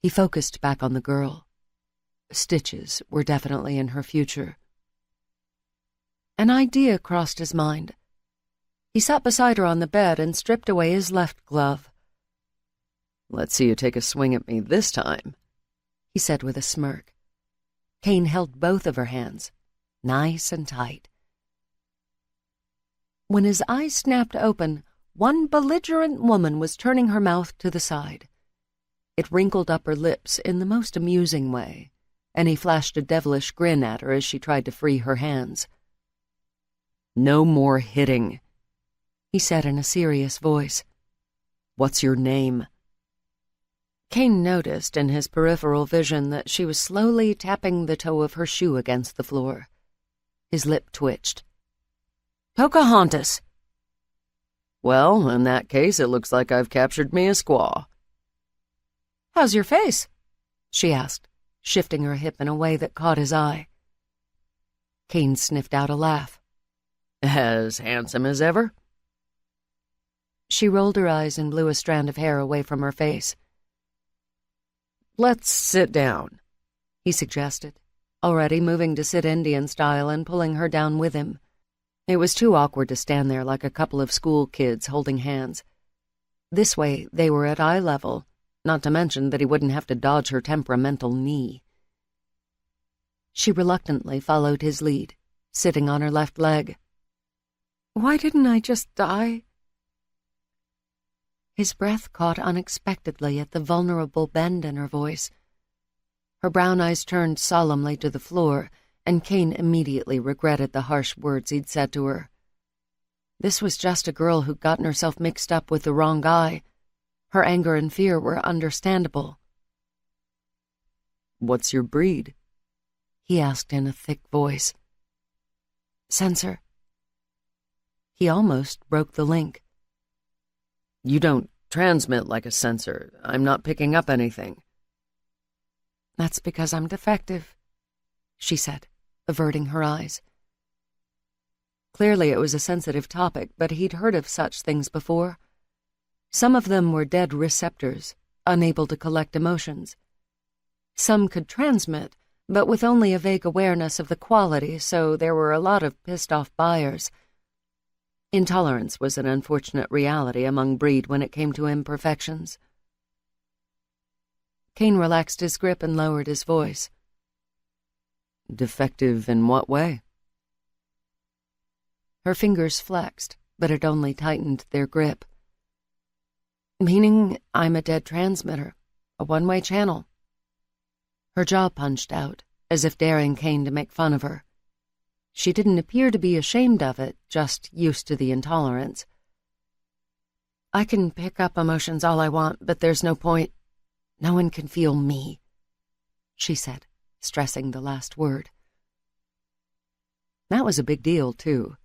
He focused back on the girl. Stitches were definitely in her future. An idea crossed his mind. He sat beside her on the bed and stripped away his left glove. "Let's see you take a swing at me this time," he said with a smirk. Kane held both of her hands, nice and tight. When his eyes snapped open, one belligerent woman was turning her mouth to the side. It wrinkled up her lips in the most amusing way, and he flashed a devilish grin at her as she tried to free her hands. "No more hitting," he said in a serious voice. "What's your name?" Kane noticed in his peripheral vision that she was slowly tapping the toe of her shoe against the floor. His lip twitched. "Pocahontas." "Well, in that case, it looks like I've captured me a squaw." "How's your face?" she asked, shifting her hip in a way that caught his eye. Kane sniffed out a laugh. "As handsome as ever?" She rolled her eyes and blew a strand of hair away from her face. "Let's sit down," he suggested, already moving to sit Indian style and pulling her down with him. It was too awkward to stand there like a couple of school kids holding hands. This way, they were at eye level, not to mention that he wouldn't have to dodge her temperamental knee. She reluctantly followed his lead, sitting on her left leg. "Why didn't I just die?" His breath caught unexpectedly at the vulnerable bend in her voice. Her brown eyes turned solemnly to the floor, and Kane immediately regretted the harsh words he'd said to her. This was just a girl who'd gotten herself mixed up with the wrong guy. Her anger and fear were understandable. "What's your breed?" he asked in a thick voice. "Sensor." He almost broke the link. "You don't transmit like a sensor. I'm not picking up anything." "That's because I'm defective," she said, averting her eyes. Clearly it was a sensitive topic, but he'd heard of such things before. Some of them were dead receptors, unable to collect emotions. Some could transmit, but with only a vague awareness of the quality, so there were a lot of pissed-off buyers. Intolerance was an unfortunate reality among breed when it came to imperfections. Kane relaxed his grip and lowered his voice. "Defective in what way?" Her fingers flexed, but it only tightened their grip. "Meaning I'm a dead transmitter, a one-way channel." Her jaw punched out, as if daring Kane to make fun of her. She didn't appear to be ashamed of it, just used to the intolerance. "I can pick up emotions all I want, but there's no point. No one can feel me," she said, stressing the last word. That was a big deal, too.